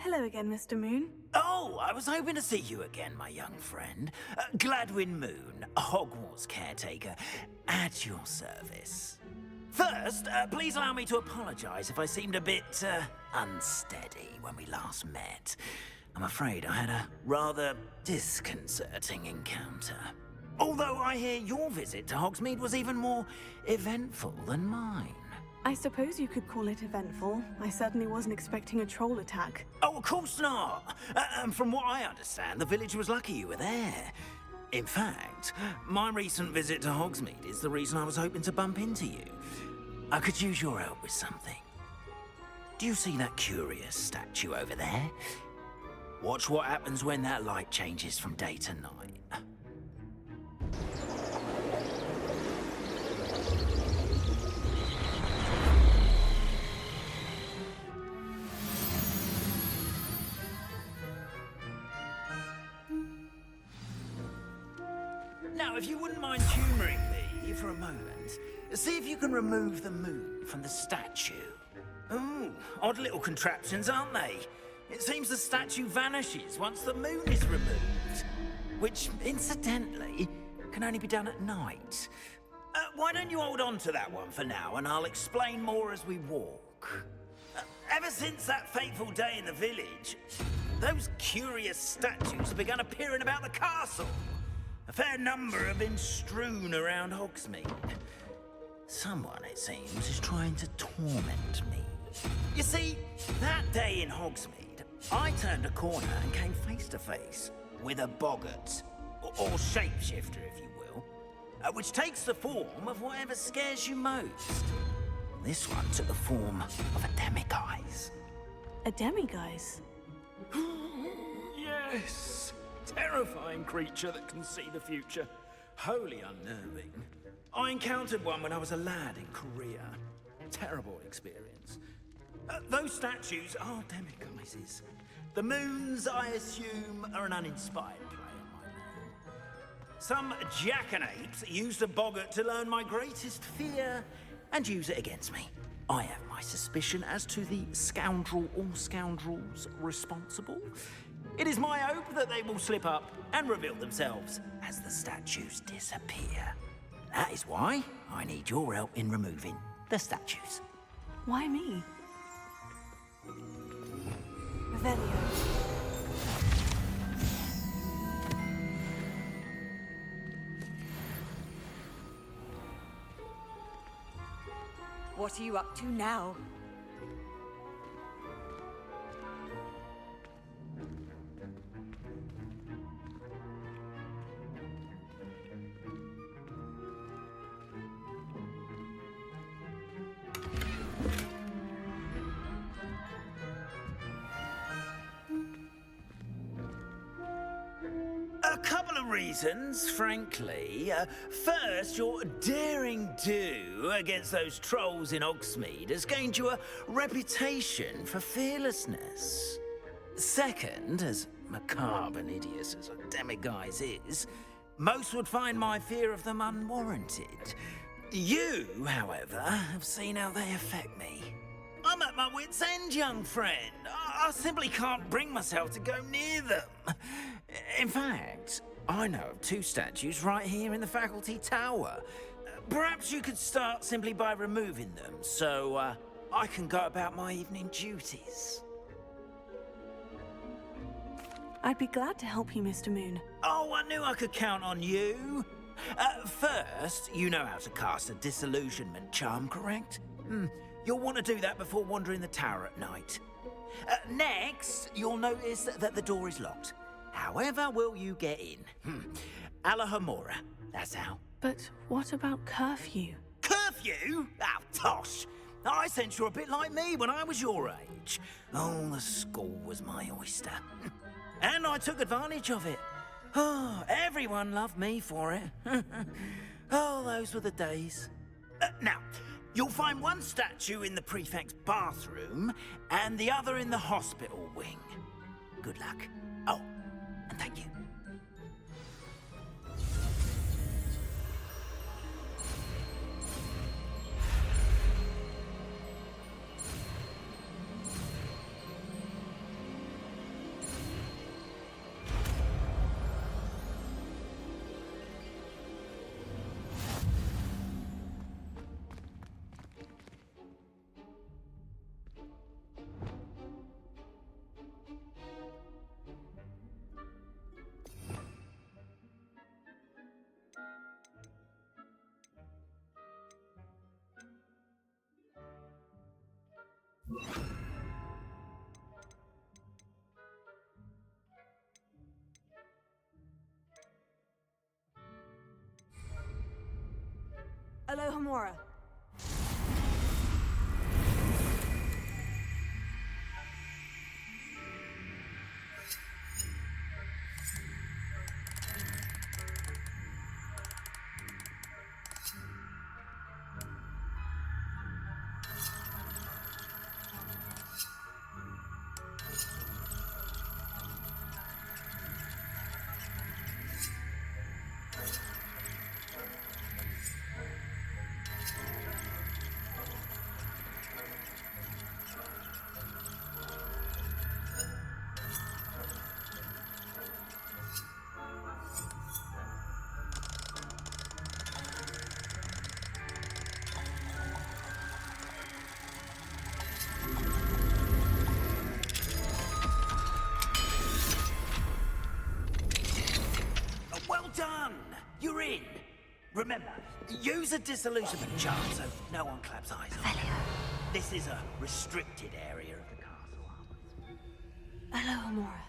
Hello again, Mr. Moon. Oh, I was hoping to see you again, my young friend. Gladwin Moon, Hogwarts caretaker, at your service. First, please allow me to apologize if I seemed a bit, unsteady when we last met. I'm afraid I had a rather disconcerting encounter. Although I hear your visit to Hogsmeade was even more eventful than mine. I suppose you could call it eventful. I certainly wasn't expecting a troll attack. Oh, of course not. From what I understand, the village was lucky you were there. In fact, my recent visit to Hogsmeade is the reason I was hoping to bump into you. I could use your help with something. Do you see that curious statue over there? Watch what happens when that light changes from day to night. Now, if you wouldn't mind humouring me for a moment, see if you can remove the moon from the statue. Ooh, odd little contraptions, aren't they? It seems the statue vanishes once the moon is removed. Which, incidentally, can only be done at night. Why don't you hold on to that one for now, and I'll explain more as we walk. Ever since that fateful day in the village, those curious statues have begun appearing about the castle. A fair number have been strewn around Hogsmeade. Someone, it seems, is trying to torment me. You see, that day in Hogsmeade, I turned a corner and came face to face with a boggart, or shapeshifter, if you will, which takes the form of whatever scares you most. This one took the form of a demiguise. A demiguise? Yes! Terrifying creature that can see the future. Wholly unnerving. I encountered one when I was a lad in Korea. Terrible experience. Those statues are demiguises. The moons, I assume, are an uninspired play on my name. Some jackanapes used a boggart to learn my greatest fear and use it against me. I have my suspicion as to the scoundrel or scoundrels responsible. It is my hope that they will slip up and reveal themselves as the statues disappear. That is why I need your help in removing the statues. Why me? Revelio. What are you up to now? A couple of reasons, frankly. First, your daring do against those trolls in Hogsmeade has gained you a reputation for fearlessness. Second, as macabre and hideous as a demiguise is, most would find my fear of them unwarranted. You, however, have seen how they affect me. I'm at my wit's end, young friend. I simply can't bring myself to go near them. In fact, I know of two statues right here in the faculty tower. Perhaps you could start simply by removing them, so I can go about my evening duties. I'd be glad to help you, Mr. Moon. Oh, I knew I could count on you. First, you know how to cast a disillusionment charm, correct? You'll want to do that before wandering the tower at night. Next, you'll notice that the door is locked. However will you get in? Alahomora, that's how. But what about curfew? Curfew? Oh, tosh. I sense you're a bit like me when I was your age. Oh, the school was my oyster. And I took advantage of it. Oh, everyone loved me for it. Oh, those were the days. Now, you'll find one statue in the prefect's bathroom and the other in the hospital wing. Good luck. Oh, and thank you. Alohomora. Well done! You're in. Remember, use a disillusionment chart so no one claps eyes on you. This is a restricted area of the castle. Alohomora.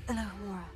Alohomora.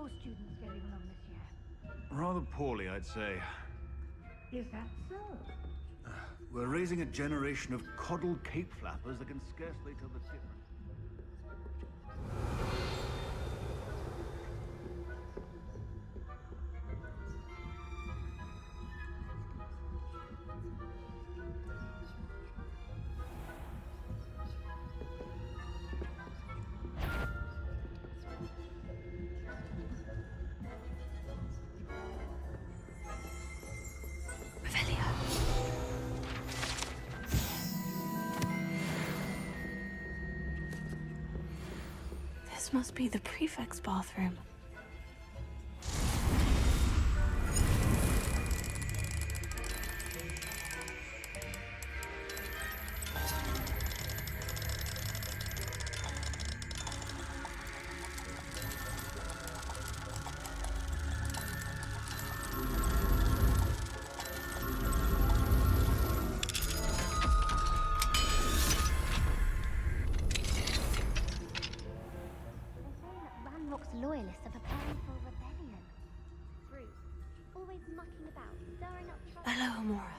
your students getting along this year? Rather poorly, I'd say. Is that so? We're raising a generation of coddled cape flappers that can scarcely tell the difference. This must be the prefect's bathroom. Loyalists are preparing for a rebellion. Bruce, always mucking about, stirring up trouble. Hello, Amora.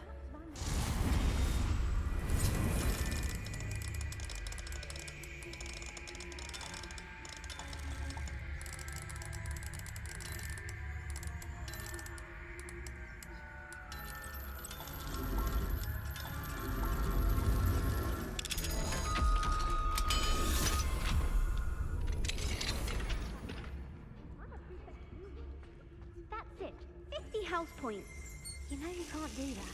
That's it. 50 house points. You know you can't do that.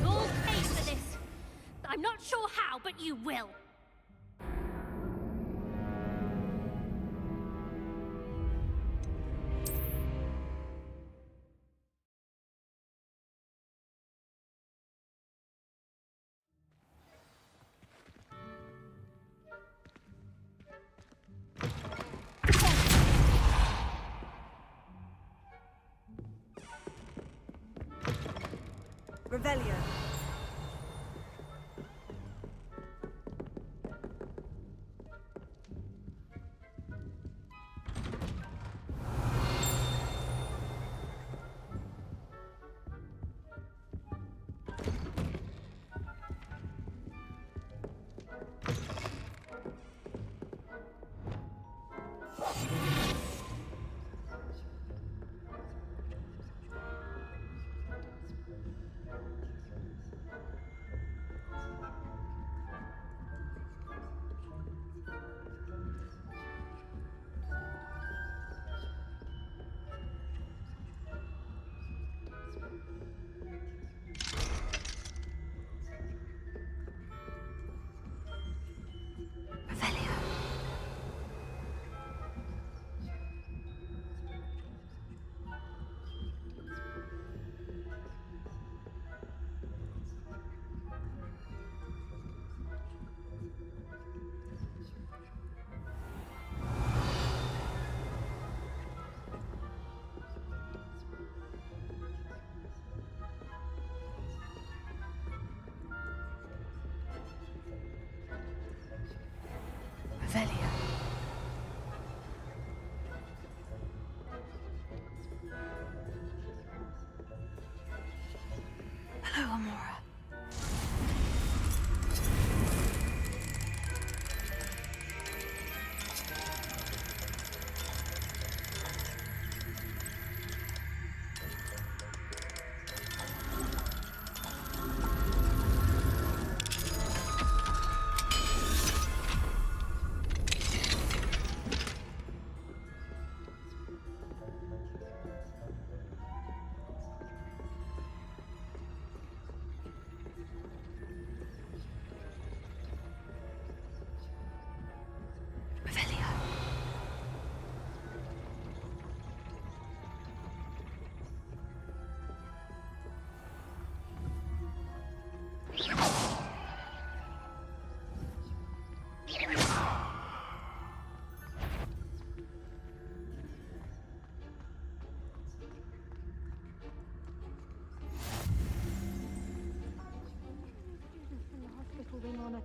You'll pay for this. I'm not sure how, but you will. Revelio.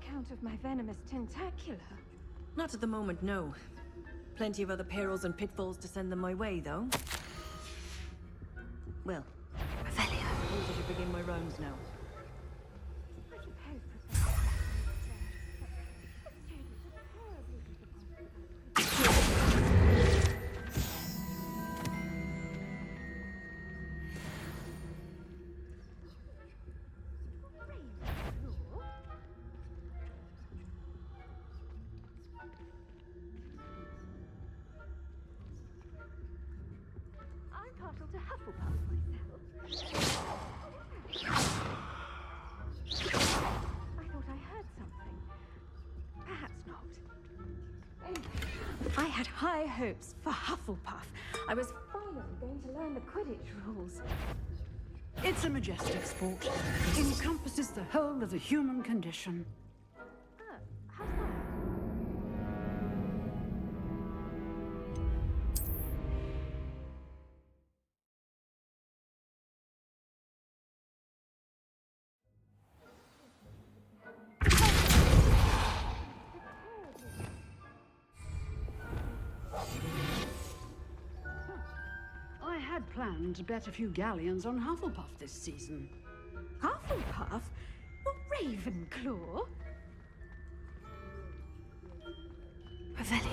account of my venomous tentacula. Not at the moment, no. Plenty of other perils and pitfalls to send them my way, though. Well, Revelio. I suppose I should begin my rounds now. I suppose, Professor. I'm partial to Hufflepuff myself. I thought I heard something. Perhaps not. I had high hopes for Hufflepuff. I was finally going to learn the Quidditch rules. It's a majestic sport. It encompasses the whole of the human condition. Oh, how's that? I had planned to bet a few galleons on Hufflepuff this season. Hufflepuff? Not Ravenclaw? Revelio.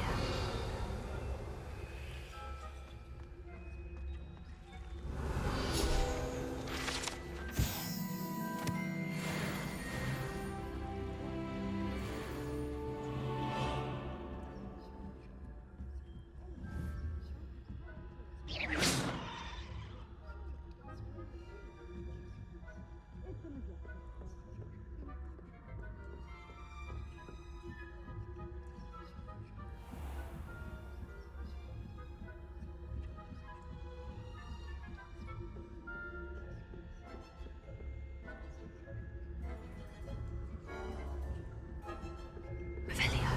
Revelio.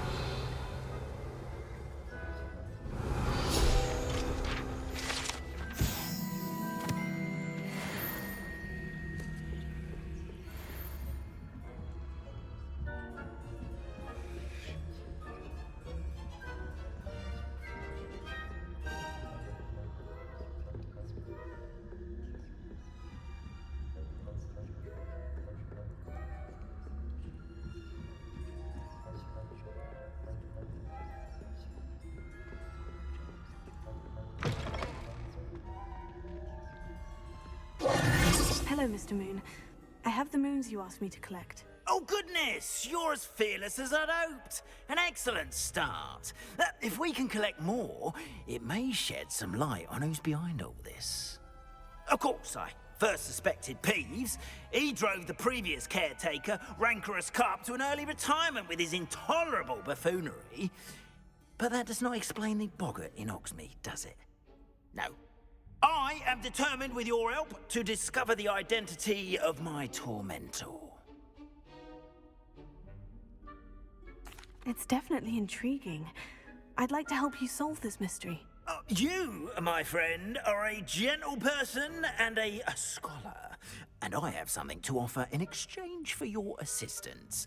Hello, Mr. Moon. I have the moons you asked me to collect. Oh, goodness! You're as fearless as I'd hoped. An excellent start. If we can collect more, it may shed some light on who's behind all this. Of course, I first suspected Peeves. He drove the previous caretaker, Rancorous Carp, to an early retirement with his intolerable buffoonery. But that does not explain the boggart in Hogsmeade, does it? No. I am determined, with your help, to discover the identity of my tormentor. It's definitely intriguing. I'd like to help you solve this mystery. You, my friend, are a gentle person and a scholar, and I have something to offer in exchange for your assistance.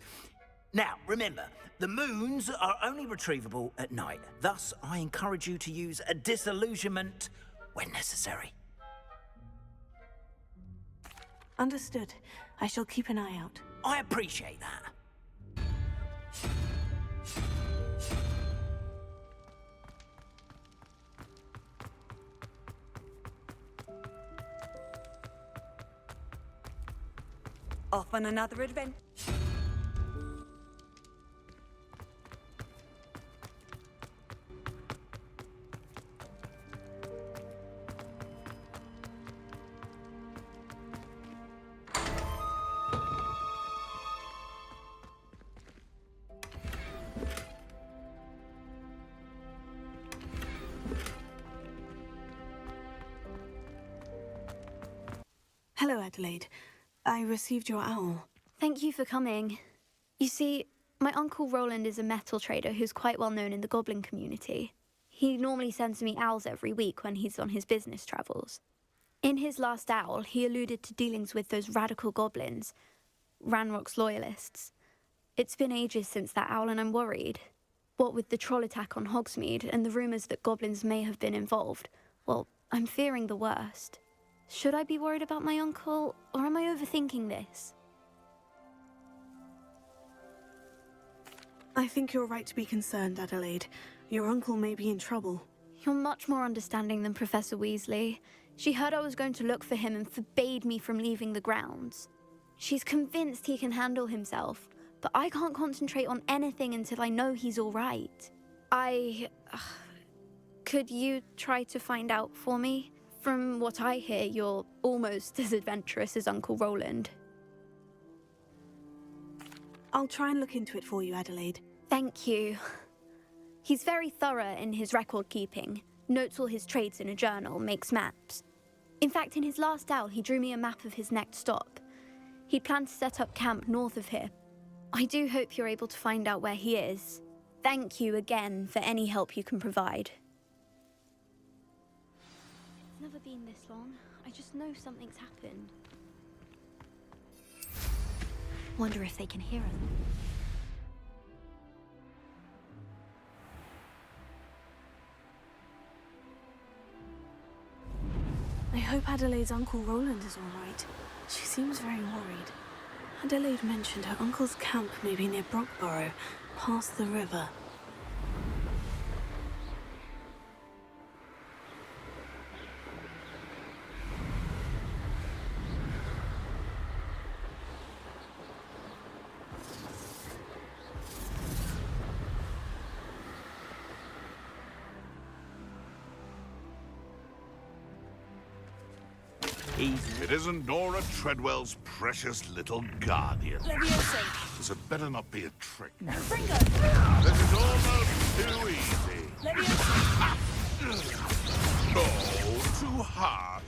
Now, remember, the moons are only retrievable at night. Thus, I encourage you to use a disillusionment when necessary. Understood. I shall keep an eye out. I appreciate that. Off on another adventure. Hello, Adelaide. I received your owl. Thank you for coming. You see, my Uncle Roland is a metal trader who's quite well known in the goblin community. He normally sends me owls every week when he's on his business travels. In his last owl, he alluded to dealings with those radical goblins, Ranrock's loyalists. It's been ages since that owl and I'm worried. What with the troll attack on Hogsmeade and the rumours that goblins may have been involved, well, I'm fearing the worst. Should I be worried about my uncle, or am I overthinking this? I think you're right to be concerned, Adelaide. Your uncle may be in trouble. You're much more understanding than Professor Weasley. She heard I was going to look for him and forbade me from leaving the grounds. She's convinced he can handle himself, but I can't concentrate on anything until I know he's all right. Could you try to find out for me? From what I hear, you're almost as adventurous as Uncle Roland. I'll try and look into it for you, Adelaide. Thank you. He's very thorough in his record keeping, notes all his trades in a journal, makes maps. In fact, in his last owl, he drew me a map of his next stop. He'd planned to set up camp north of here. I do hope you're able to find out where he is. Thank you again for any help you can provide. It's never been this long. I just know something's happened. Wonder if they can hear us. I hope Adelaide's Uncle Roland is all right. She seems very worried. Adelaide mentioned her uncle's camp may be near Brockborough, past the river. It isn't Nora Treadwell's precious little guardian. This had better not be a trick. No, Fringo! This is almost too easy. Oh, too harsh.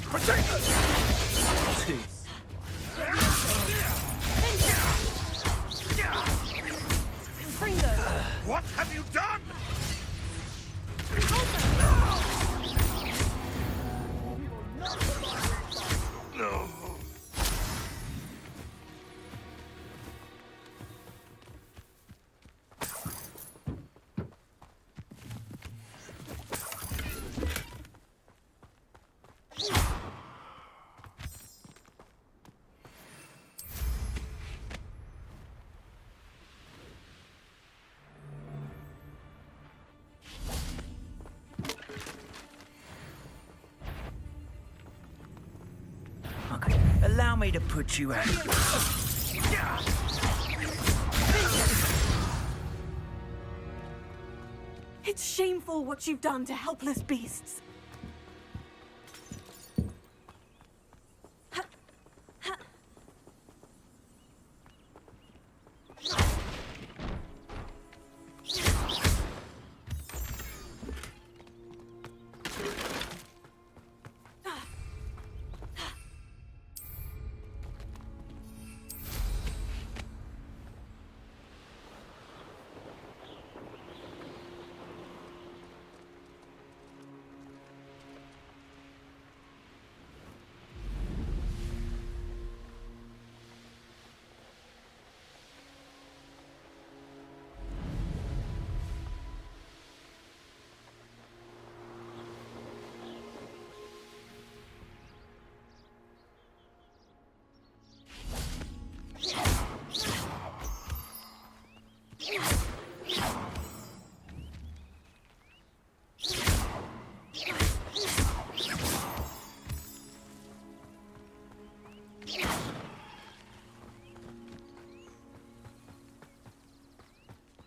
Potatoes! Fringo! What have you done? No. Okay, allow me to put you out. It's shameful what you've done to helpless beasts.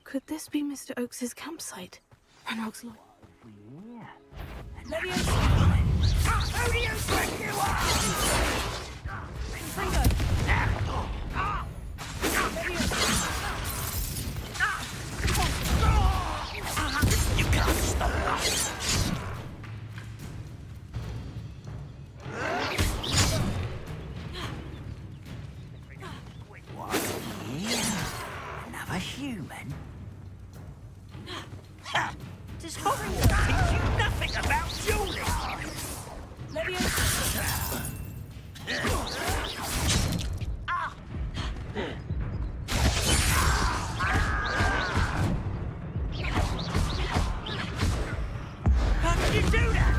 Could this be Mr. Oakes's campsite? Ranrock's law. Who do you think you are? Fringo! You can't stop us. What? Yeah. Another human? Ha! Does Hogwarts teach you nothing about dueling? How'd you do that?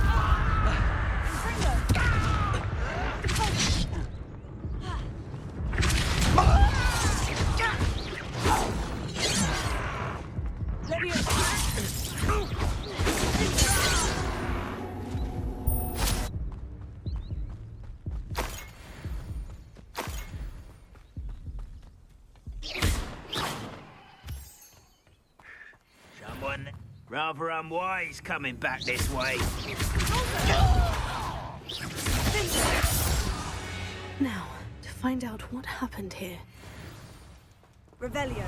Someone rather unwise coming back this way. Now, to find out what happened here. Revelio.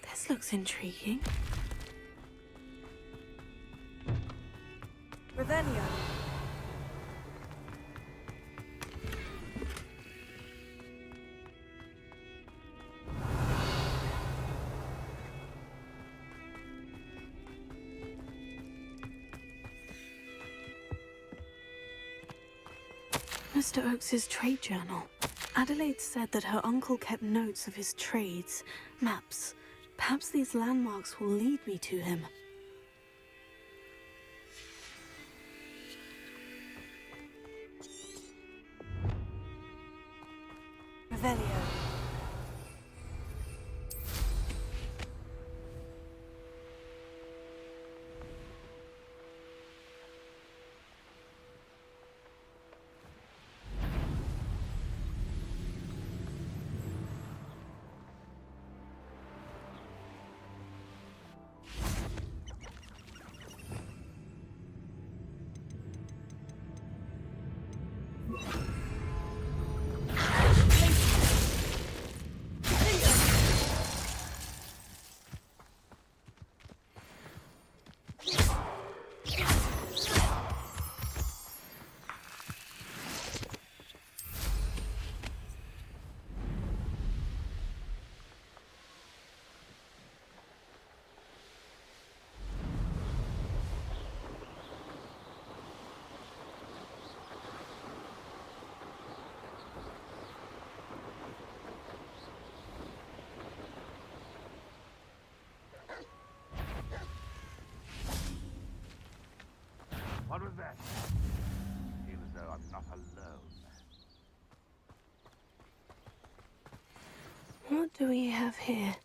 This looks intriguing. Revelio. Mr. Oakes's trade journal. Adelaide said that her uncle kept notes of his trades, maps. Perhaps these landmarks will lead me to him. Revelio. What was that? I feel as though I'm not alone. What do we have here?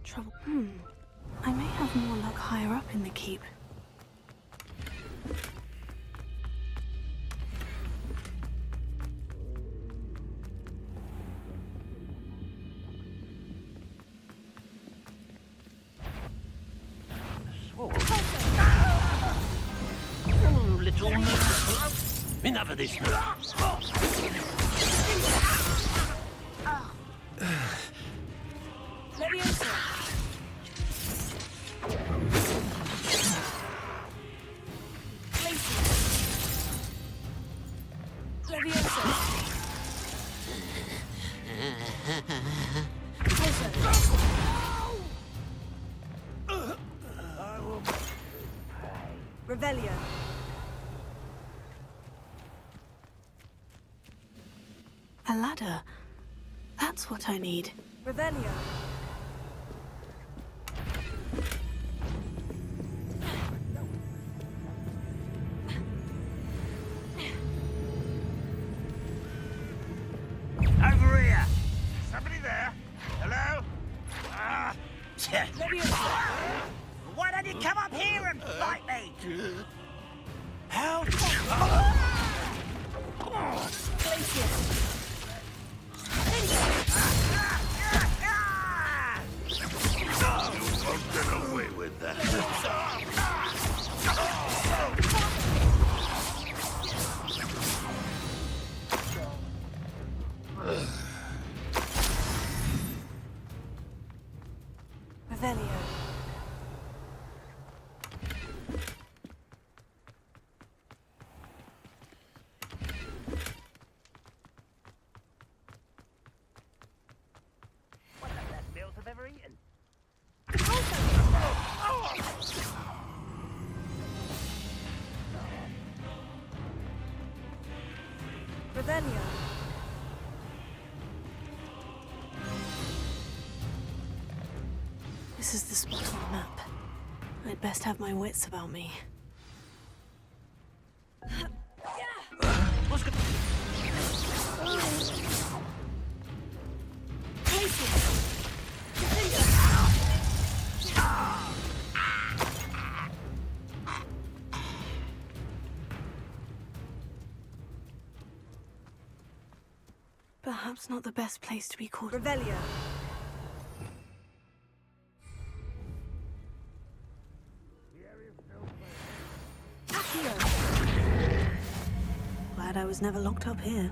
Trouble. I may have more luck higher up in the keep. Oh, little nurse. Enough of this nurse. Revelio. A ladder. That's what I need. Revelio. Over here. Somebody there? Hello? Why don't you come up here and fight me? How? Revelio. One of the best meals I've ever eaten. Revelio. This is the spot on the map. I'd best have my wits about me. What's good? Perhaps not the best place to be caught. Revelio. Glad I was never locked up here.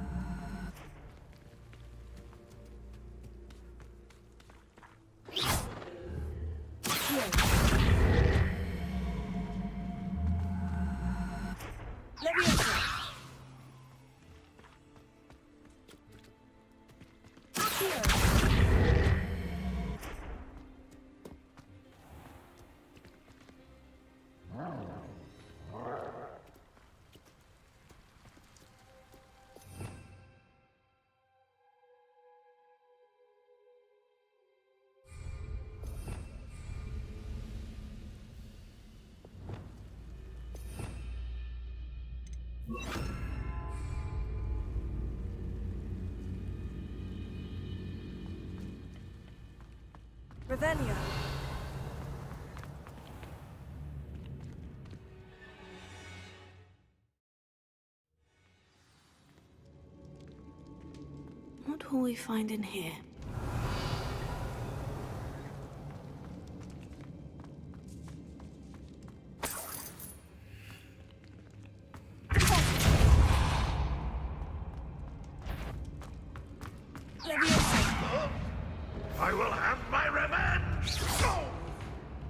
Revelio. What will we find in here? I will have my revenge!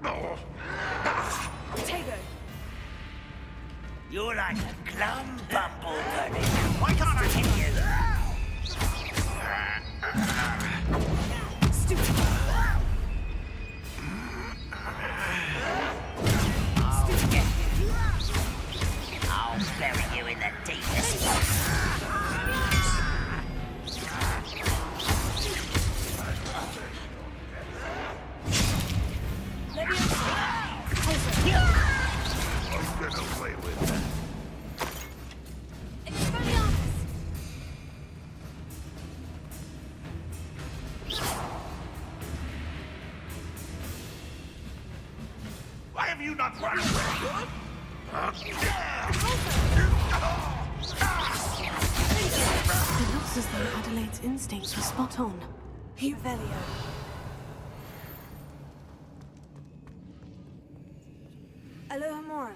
No! You're like a glum bumble bunny. Why can't I hit you? Stupid. I'll bury you in the deepest. I'm gonna play with that. Why have you not run away? It looks as though Adelaide's instincts were spot on. Revelio. Alohomora.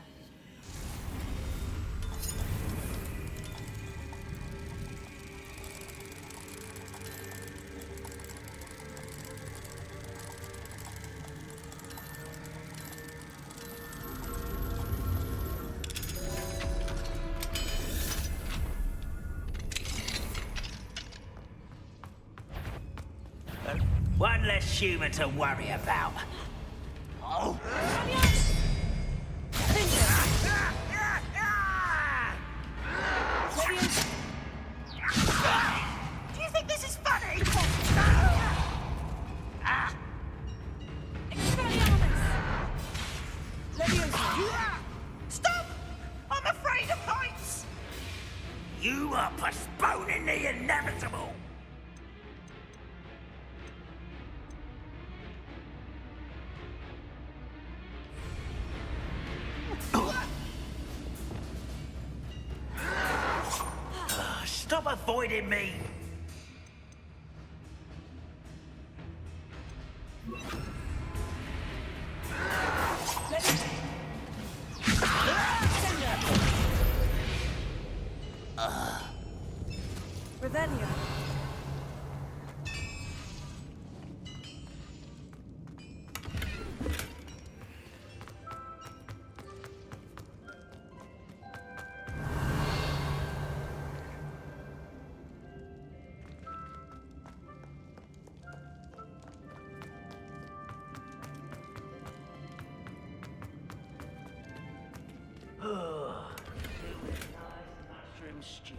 One less human to worry about. Oh. Do you think this is funny? Stop! I'm afraid of heights! You are postponing the inevitable! Stop avoiding me! Revelio. costume.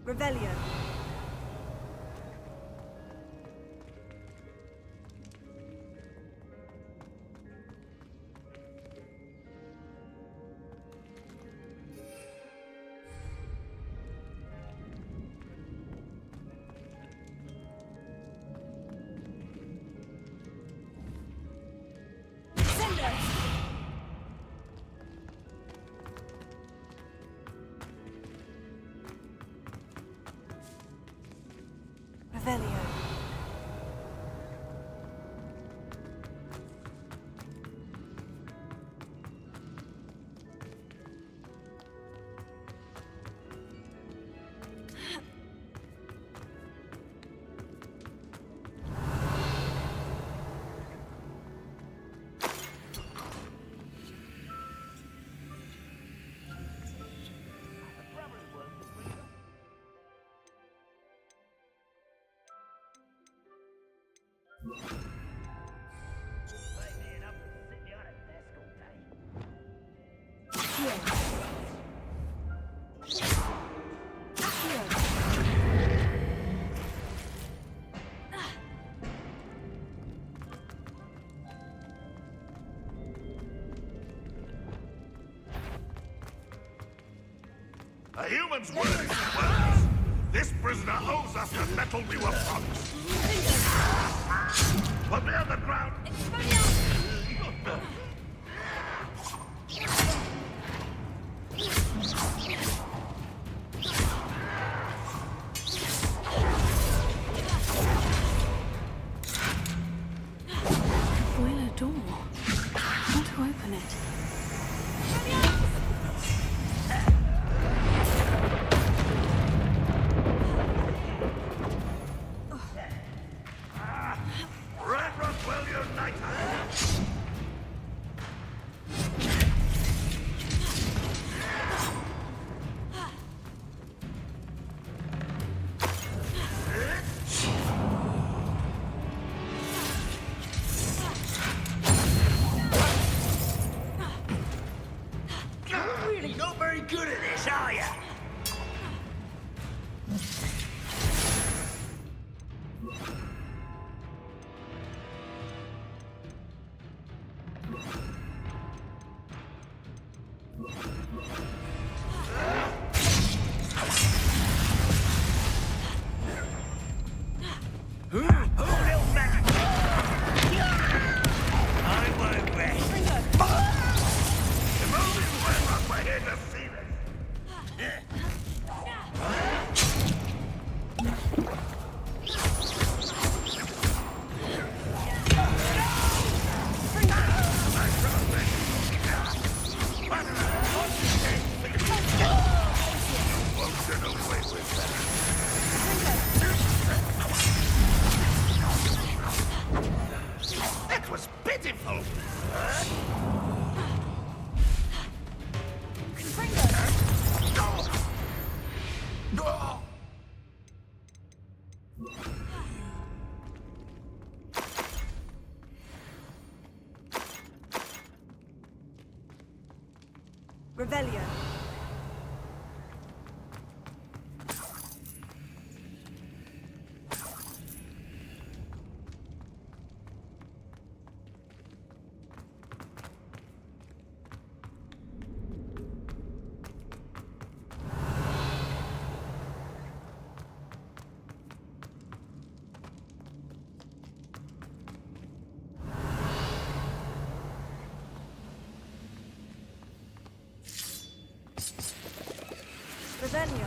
Revelio. Revelio. A human's word is worthless. This prisoner owes us the metal we were promised. Put me on the ground. Boiler door. How to open it? Red Rockwell Unite! Really not very good at this, are you? I won't rest. If only Red Rock were here to see this! Won't get away with that. That was pitiful! No! Revelio. Revelio.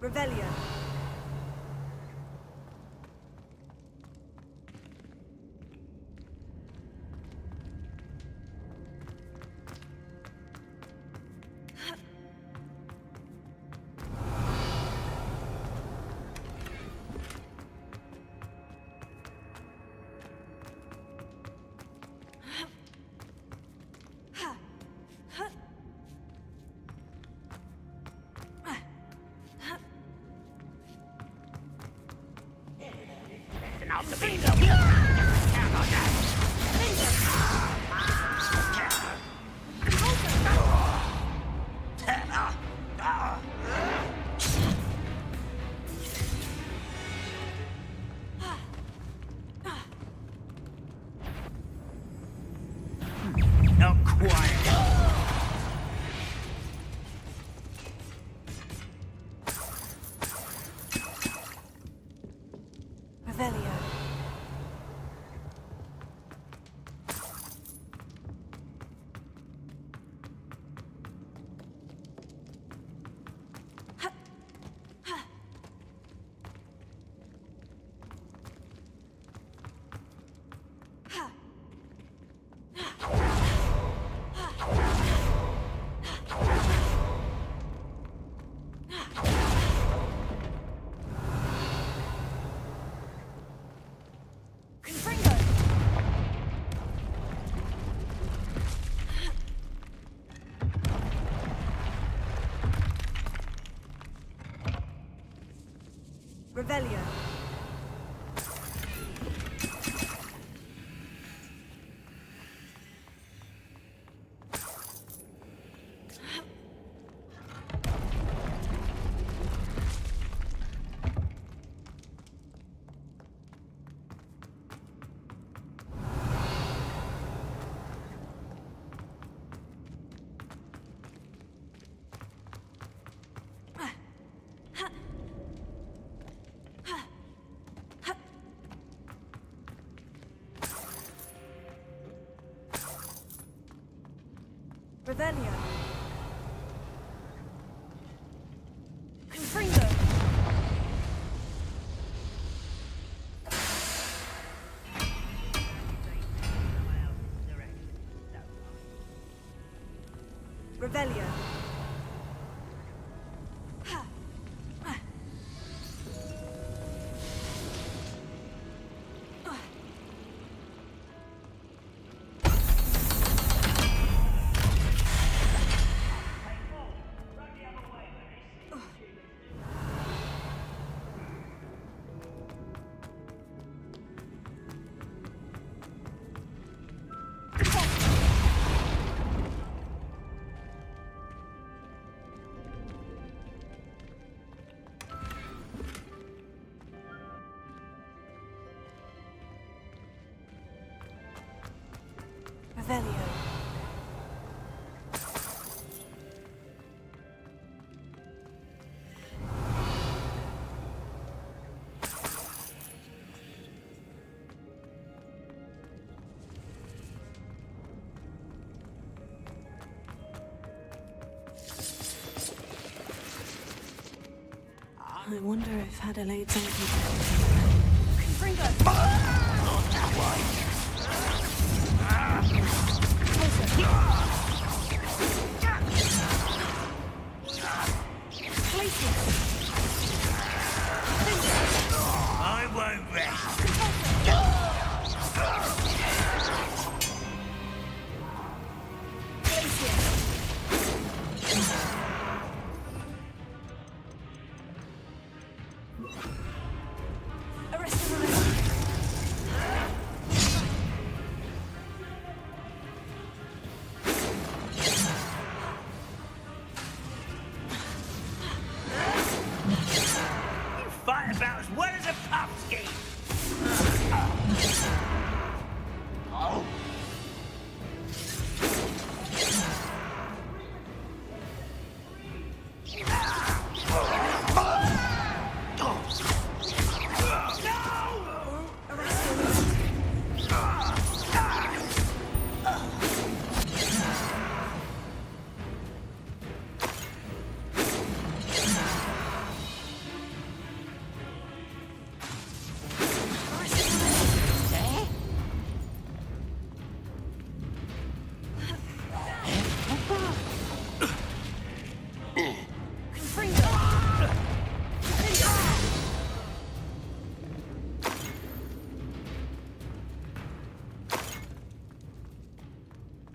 Revelio. after me, though. Count on that. Not quite. Revelio. Revelio. Revelio. Confringo. Revelio. Revelio. I wonder if Adelaide's uncle... Confringo! Not that way. I won't rest. Fight about as well as a pumpkin.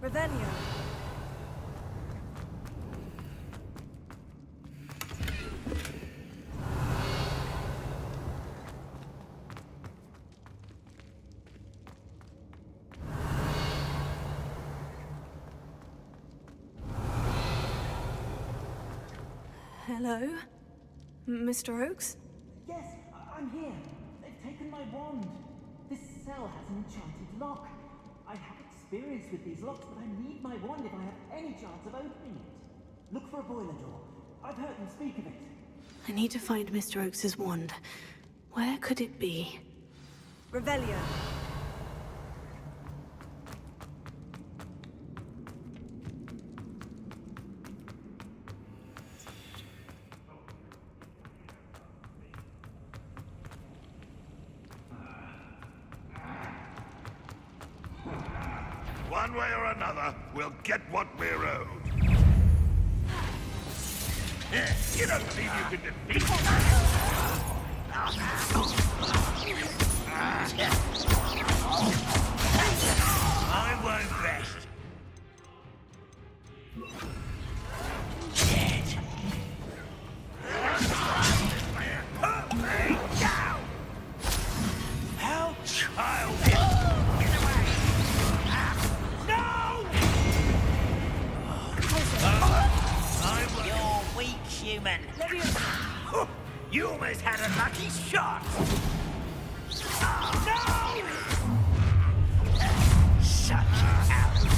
Revelio. Hello? Mr. Oakes? Yes, I'm here. They've taken my wand. This cell has an enchanted lock. I have experience with these locks, but I need my wand if I have any chance of opening it. Look for a boiler door. I've heard them speak of it. I need to find Mr. Oakes's wand. Where could it be? Revelio. One way or another, we'll get what we're owed. You don't believe you can defeat me? I won't rest. Put me down! How childish! Get away! No! You're weak, human. You almost had a lucky shot. No! Shut up.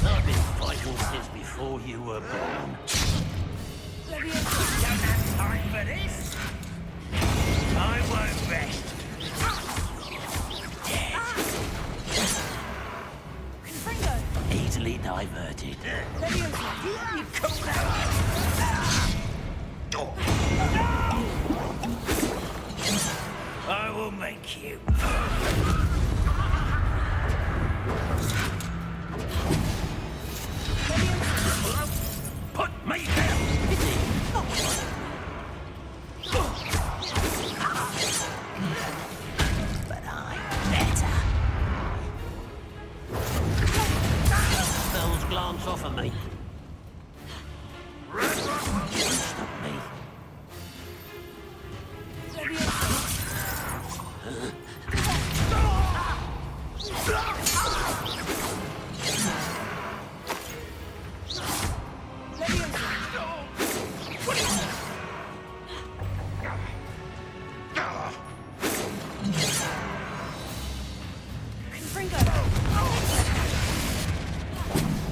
I've been fighting since before you were born. You don't have time for this. I won't rest. Easily diverted. You call that? I will make you. Put me down. But I'm better. Those glance off of me. Stop me.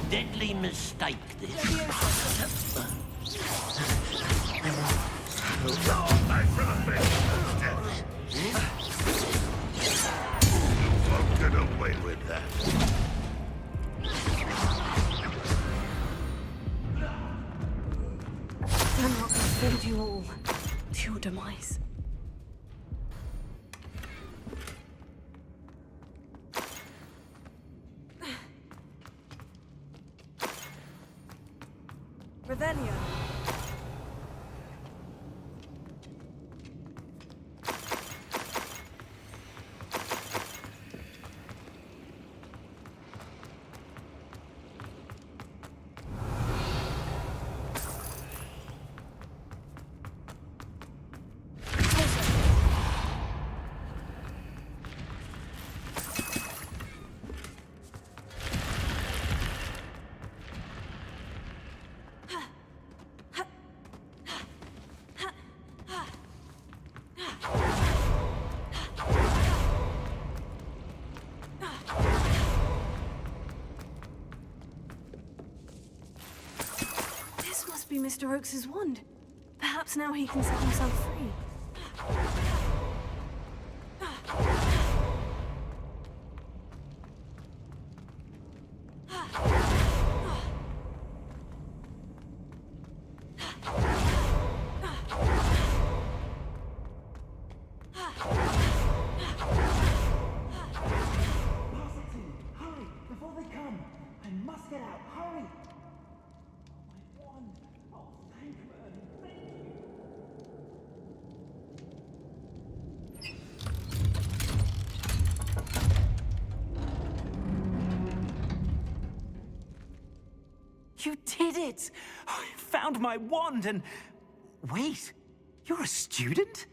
Deadly mistake, this. Won't get away with that. I'm not going to fold you all to your demise. Revelio. Be Mr. Oakes's wand. Perhaps now he can set himself free. Hurry, before they come. I must get out. Hurry. My wand. Oh, thank Merlin. Thank you. You did it! I found my wand and... Wait, you're a student?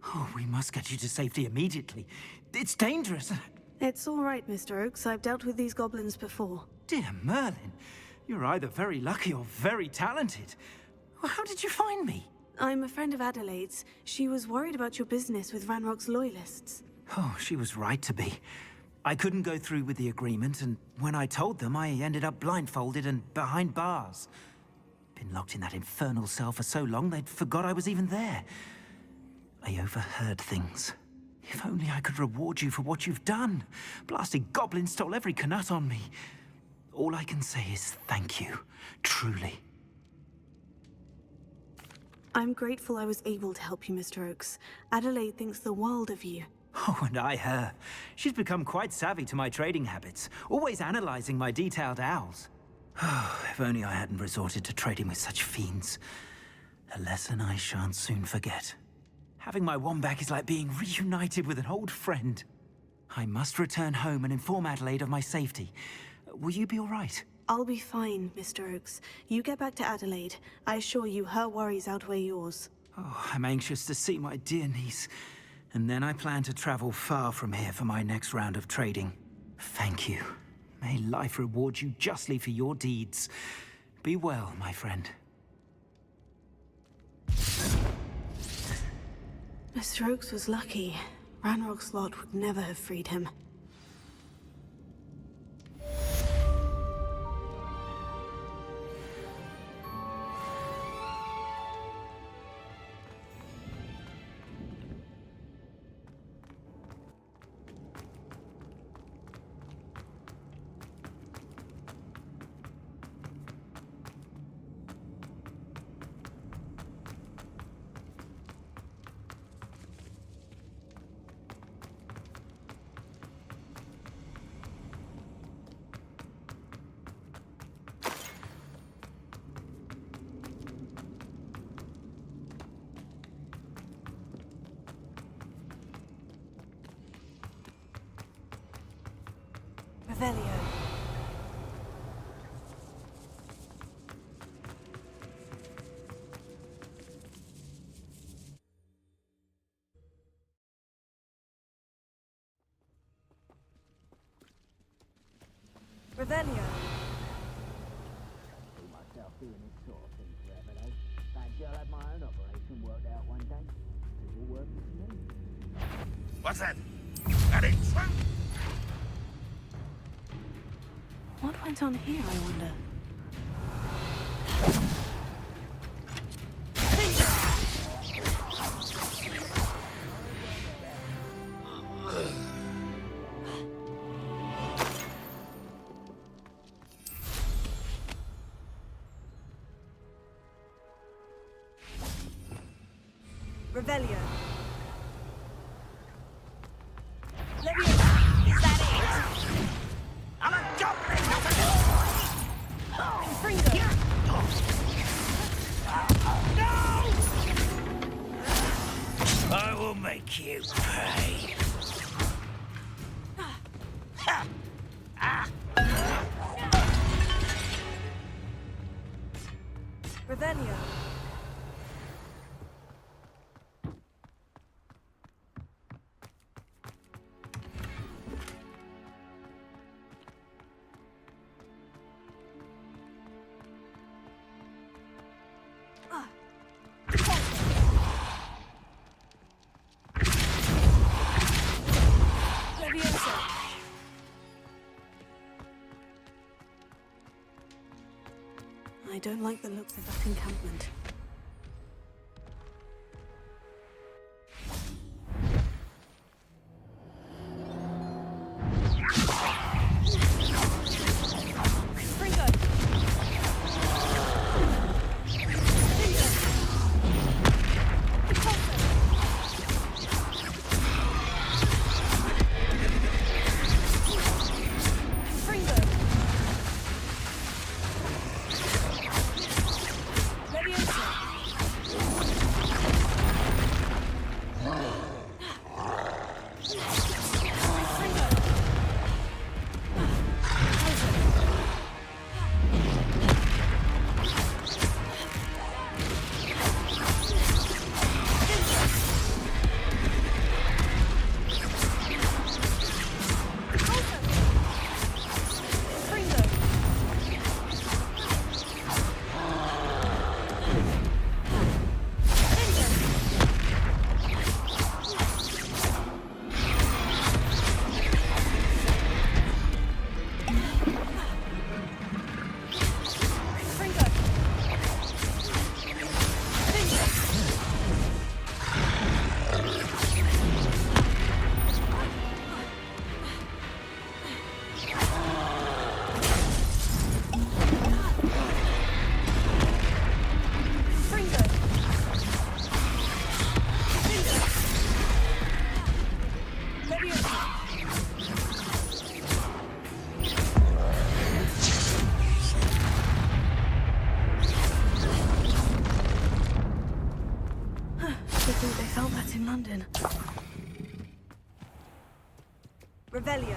Oh, we must get you to safety immediately. It's dangerous. It's all right, Mr. Oakes. I've dealt with these goblins before. Dear Merlin, you're either very lucky or very talented. Well, how did you find me? I'm a friend of Adelaide's. She was worried about your business with Ranrock's loyalists. Oh, she was right to be. I couldn't go through with the agreement, and when I told them, I ended up blindfolded and behind bars. Been locked in that infernal cell for so long, they'd forgot I was even there. I overheard things. If only I could reward you for what you've done. Blasted goblin stole every Knut on me. All I can say is thank you, truly. I'm grateful I was able to help you, Mr. Oakes. Adelaide thinks the world of you. Oh, and I her. She's become quite savvy to my trading habits, always analyzing my detailed owls. If only I hadn't resorted to trading with such fiends. A lesson I shan't soon forget. Having my wand back is like being reunited with an old friend. I must return home and inform Adelaide of my safety. Will you be all right? I'll be fine, Mr. Oakes. You get back to Adelaide. I assure you her worries outweigh yours. Oh, I'm anxious to see my dear niece. And then I plan to travel far from here for my next round of trading. Thank you. May life reward you justly for your deeds. Be well, my friend. Mr. Oakes was lucky. Ranrock's lot would never have freed him. Revelio. Revelio. Myself doing this sort of thing forever, though. Fancy I'll have my own operation worked out one day. It will work for me. What's that? That it true? What went on here, I wonder? Revelio. Is that it? I'm a goblin, not a Fringo. No! I will make you pay. Revelio. I don't like the looks of that encampment. Leviosa! Revelio.